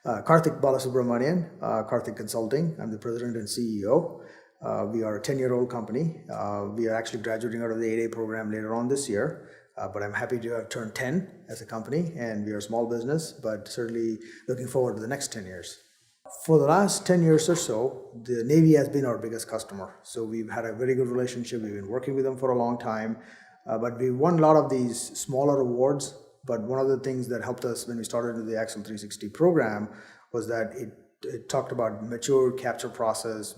Karthik Balasubramanian, Karthik Consulting. I'm the president and CEO. We are a 10-year-old company. We are actually graduating out of the 8A program later on this year, but I'm happy to have turned 10 as a company, and we are a small business, but certainly looking forward to the next 10 years. For the last 10 years or so, the Navy has been our biggest customer. So we've had a very good relationship. We've been working with them for a long time, but we won a lot of these smaller awards. But one of the things that helped us when we started the Accelerator program was that it talked about mature capture process,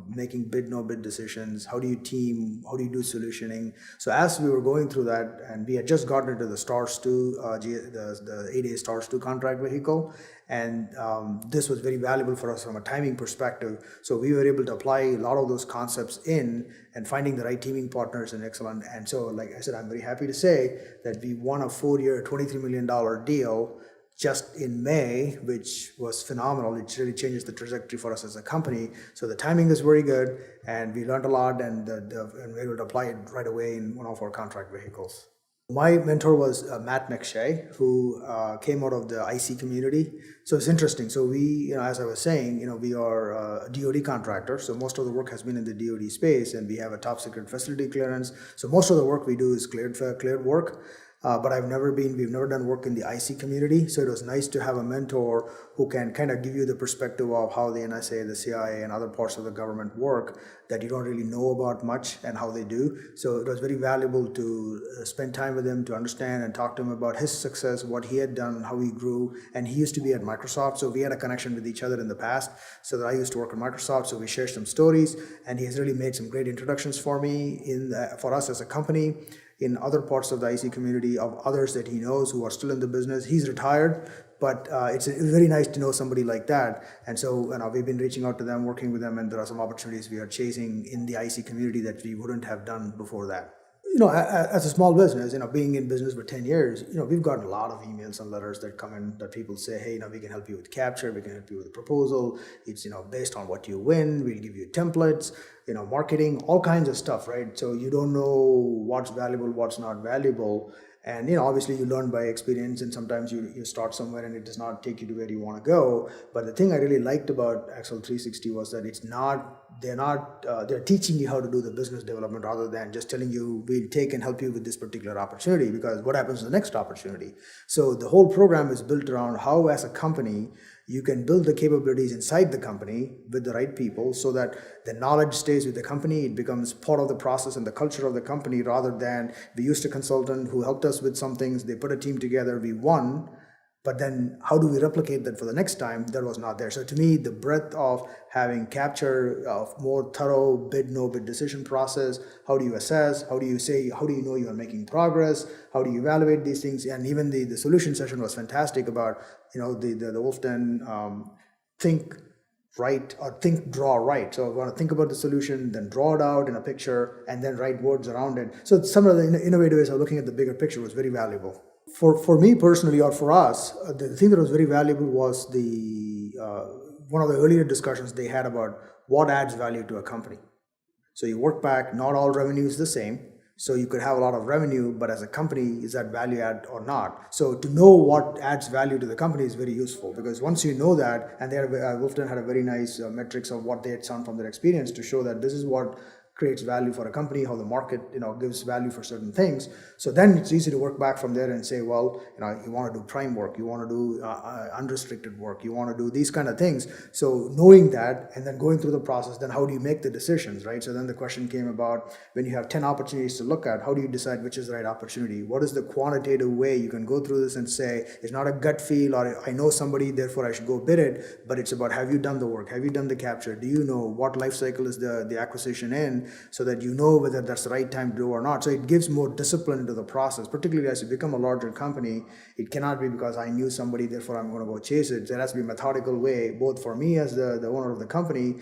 making bid, no bid decisions. How do you team? How do you do solutioning? So as we were going through that, and we had just gotten into the STARS 2, the 8A STARS 2 contract vehicle, and this was very valuable for us from a timing perspective. So we were able to apply a lot of those concepts in and finding the right teaming partners and excellent. And so, like I said, I'm very happy to say that we won a 4-year, $23 million deal just in May, which was phenomenal. It really changes the trajectory for us as a company. So the timing is very good, and we learned a lot, and we were able to apply it right away in one of our contract vehicles. My mentor was Matt McShay, who came out of the IC community. So it's interesting. So we, as I was saying, we are a DoD contractor. So most of the work has been in the DoD space, and we have a top secret facility clearance. So most of the work we do is cleared work. But we've never done work in the IC community. So it was nice to have a mentor who can kind of give you the perspective of how the NSA, the CIA, and other parts of the government work that you don't really know about much and how they do. So it was very valuable to spend time with him to understand and talk to him about his success, what he had done, how he grew. And he used to be at Microsoft, so we had a connection with each other in the past. So that I used to work at Microsoft, so we shared some stories, and he has really made some great introductions for me for us as a company, in other parts of the IC community, of others that he knows who are still in the business. He's retired, but it's very nice to know somebody like that. And so we've been reaching out to them, working with them, and there are some opportunities we are chasing in the IC community that we wouldn't have done before that. As a small business, being in business for 10 years, we've gotten a lot of emails and letters that come in that people say, hey, we can help you with capture, we can help you with the proposal. It's, based on what you win, we'll give you templates, marketing, all kinds of stuff, right? So you don't know what's valuable, what's not valuable. And, obviously you learn by experience, and sometimes you start somewhere and it does not take you to where you want to go. But the thing I really liked about Accelerator360 was that they're teaching you how to do the business development rather than just telling you, we'll take and help you with this particular opportunity, because what happens to the next opportunity? So the whole program is built around how, as a company, you can build the capabilities inside the company with the right people so that the knowledge stays with the company. It becomes part of the process and the culture of the company, rather than we used a consultant who helped us with some things. They put a team together, we won, but then how do we replicate that for the next time? That was not there. So to me, the breadth of having capture of more thorough bid, no bid decision process, how do you assess, how do you know you are making progress, how do you evaluate these things? And even the solution session was fantastic about, the Wolf Den think right or think, draw, write. So I want to think about the solution, then draw it out in a picture, and then write words around it. So some of the innovative ways of looking at the bigger picture was very valuable. For me personally, or for us, the thing that was very valuable was one of the earlier discussions they had about what adds value to a company. So you work back, not all revenue is the same. So you could have a lot of revenue, but as a company, is that value add or not? So to know what adds value to the company is very useful, because once you know that, and Wolfden had a very nice metrics of what they had done from their experience to show that this is what creates value for a company, how the market gives value for certain things. So then it's easy to work back from there and say, well, you want to do prime work, you want to do unrestricted work, you want to do these kind of things. So knowing that and then going through the process, then how do you make the decisions, right? So then the question came about, when you have 10 opportunities to look at, how do you decide which is the right opportunity? What is the quantitative way you can go through this and say, it's not a gut feel, or I know somebody, therefore I should go bid it, but it's about, have you done the work? Have you done the capture? Do you know what life cycle is the acquisition in? So that you know whether that's the right time to do or not. So it gives more discipline into the process, particularly as you become a larger company. It cannot be because I knew somebody, therefore I'm going to go chase it. There has to be a methodical way, both for me as the owner of the company,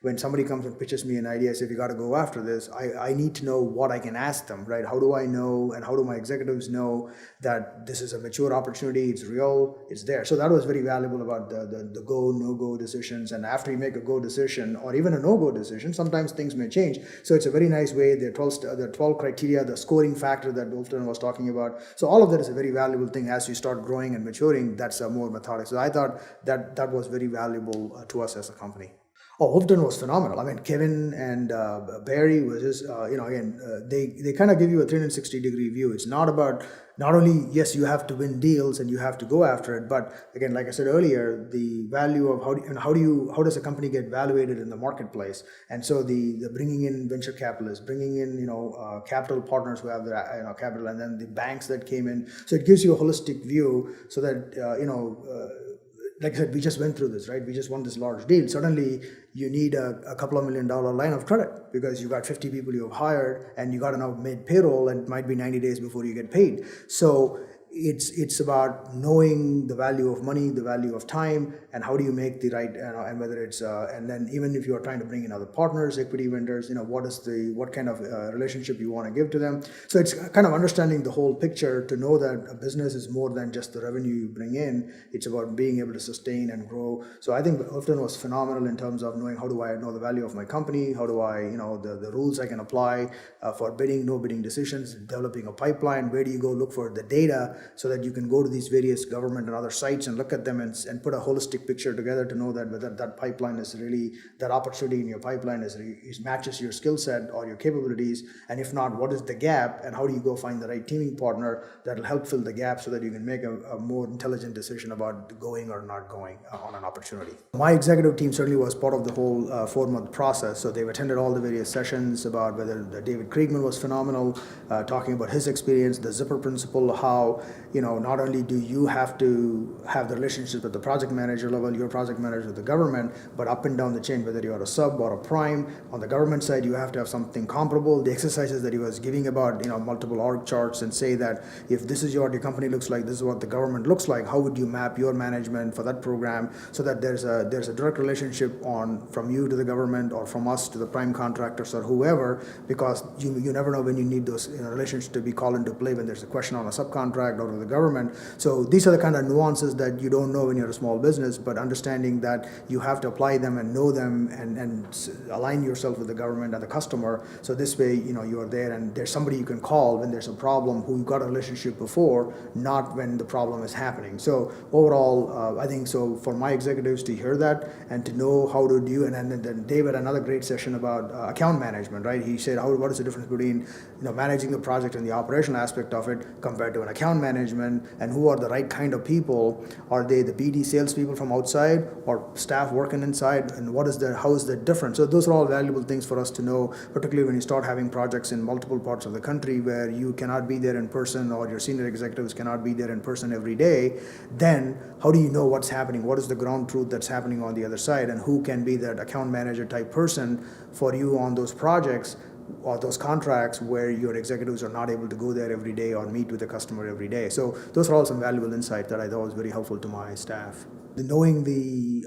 when somebody comes and pitches me an idea, I say, we got to go after this, I need to know what I can ask them, right? How do I know, and how do my executives know that this is a mature opportunity, it's real, it's there? So that was very valuable about the go, no-go decisions. And after you make a go decision or even a no-go decision, sometimes things may change. So it's a very nice way. The 12 criteria, the scoring factor that Wolfton was talking about. So all of that is a very valuable thing as you start growing and maturing. That's a more methodic. So I thought that was very valuable to us as a company. Oh, Wolfton was phenomenal. I mean, Kevin and Barry was just, they kind of give you a 360-degree view. It's not about, not only, yes, you have to win deals and you have to go after it, but again, like I said earlier, the value of how does a company get valuated in the marketplace? And so the bringing in venture capitalists, bringing in, capital partners who have the, capital, and then the banks that came in. So it gives you a holistic view so that, like I said, we just went through this, right? We just won this large deal. Suddenly, you need a couple of $1 million line of credit because you got 50 people you have hired and you got to now made payroll, and it might be 90 days before you get paid. So it's about knowing the value of money, the value of time, and how do you make the right, and whether it's, and then even if you are trying to bring in other partners, equity vendors, what kind of relationship you want to give to them. So it's kind of understanding the whole picture to know that a business is more than just the revenue you bring in. It's about being able to sustain and grow. So I think Wolfton was phenomenal in terms of knowing how do I know the value of my company, how do I, the rules I can apply for bidding, no bidding decisions, developing a pipeline, where do you go look for the data, so that you can go to these various government and other sites and look at them and put a holistic picture together to know that whether that pipeline is really, that opportunity in your pipeline is matches your skill set or your capabilities, and if not, what is the gap, and how do you go find the right teaming partner that will help fill the gap so that you can make a more intelligent decision about going or not going on an opportunity. My executive team certainly was part of the whole 4-month process, so they've attended all the various sessions about whether David Kriegman was phenomenal, talking about his experience, the zipper principle, how not only do you have to have the relationship at the project manager level, your project manager with the government, but up and down the chain, whether you're a sub or a prime. On the government side, you have to have something comparable. The exercises that he was giving about, multiple org charts, and say that if this is what your company looks like, this is what the government looks like, how would you map your management for that program so that there's a direct relationship from you to the government or from us to the prime contractors or whoever, because you never know when you need those relationships to be called into play when there's a question on a subcontract or to the government. So these are the kind of nuances that you don't know when you're a small business, but understanding that you have to apply them and know them and align yourself with the government and the customer. So this way, you are there and there's somebody you can call when there's a problem who you got a relationship before, not when the problem is happening. So overall, I think so for my executives to hear that and to know how to do, and then David, another great session about account management, right? He said, what is the difference between managing the project and the operational aspect of it compared to an account management, and who are the right kind of people? Are they the BD salespeople from outside or staff working inside, and how is the difference? So those are all valuable things for us to know, particularly when you start having projects in multiple parts of the country where you cannot be there in person, or your senior executives cannot be there in person every day. Then how do you know what's happening? What is the ground truth that's happening on the other side, and who can be that account manager type person for you on those projects or those contracts where your executives are not able to go there every day or meet with the customer every day. So those are all some valuable insight that I thought was very helpful to my staff. Knowing the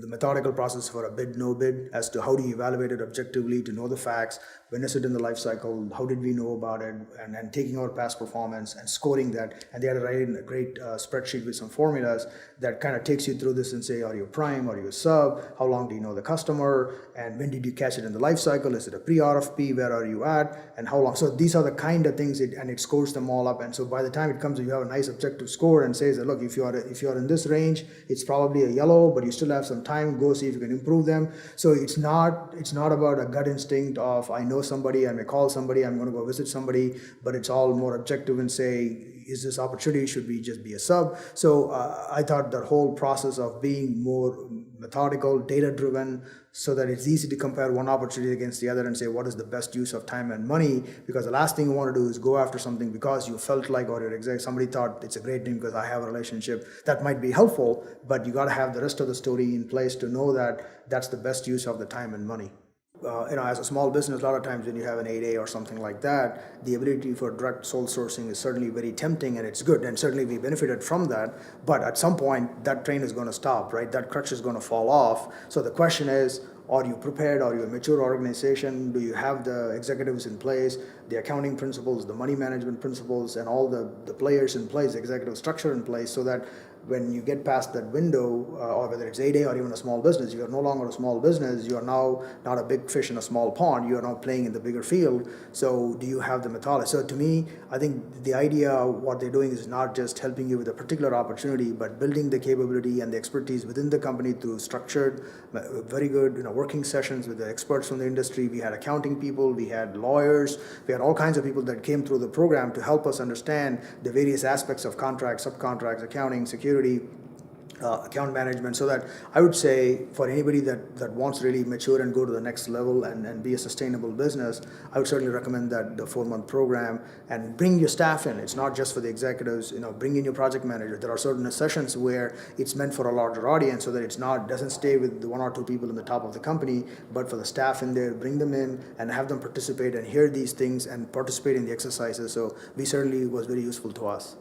methodical process for a bid, no bid, as to how do you evaluate it objectively, to know the facts, when is it in the life cycle, how did we know about it, and taking our past performance and scoring that. And they had to write in a great spreadsheet with some formulas that kind of takes you through this and say, are you a prime, are you a sub, how long do you know the customer, and when did you catch it in the life cycle, is it a pre-RFP, where are you at, and how long. So these are the kind of things, and it scores them all up. And so by the time it comes, you have a nice objective score and says that, look, if you are in this range, it's probably a yellow, but you still have some time, go see if you can improve them. So it's not about a gut instinct of, I know somebody, I may call somebody, I'm going to go visit somebody, but it's all more objective and say, is this opportunity, should we just be a sub? So I thought that whole process of being more methodical, data-driven, so that it's easy to compare one opportunity against the other and say, what is the best use of time and money? Because the last thing you want to do is go after something because you felt like, or somebody thought it's a great thing because I have a relationship. That might be helpful, but you got to have the rest of the story in place to know that that's the best use of the time and money. As a small business, a lot of times when you have an 8A or something like that, the ability for direct sole sourcing is certainly very tempting, and it's good, and certainly we benefited from that. But at some point, that train is going to stop, right? That crutch is going to fall off. So the question is, Are you prepared? Are you a mature organization? Do you have the executives in place, the accounting principles, the money management principles, and all the players in place, the executive structure in place, so that when you get past that window, or whether it's 8A or even a small business, you are no longer a small business, you are now not a big fish in a small pond, you are now playing in the bigger field. So do you have the methodology? So to me, I think the idea, what they're doing is not just helping you with a particular opportunity, but building the capability and the expertise within the company through structured, very good working sessions with the experts from the industry. We had accounting people, we had lawyers, we had all kinds of people that came through the program to help us understand the various aspects of contracts, subcontracts, accounting, security, account management. So that I would say for anybody that wants to really mature and go to the next level and be a sustainable business, I would certainly recommend that the 4-month program, and bring your staff in. It's not just for the executives, bring in your project manager. There are certain sessions where it's meant for a larger audience, so that it's not, doesn't stay with the 1 or 2 people in the top of the company, but for the staff in there, bring them in and have them participate and hear these things and participate in the exercises. So we certainly was very useful to us.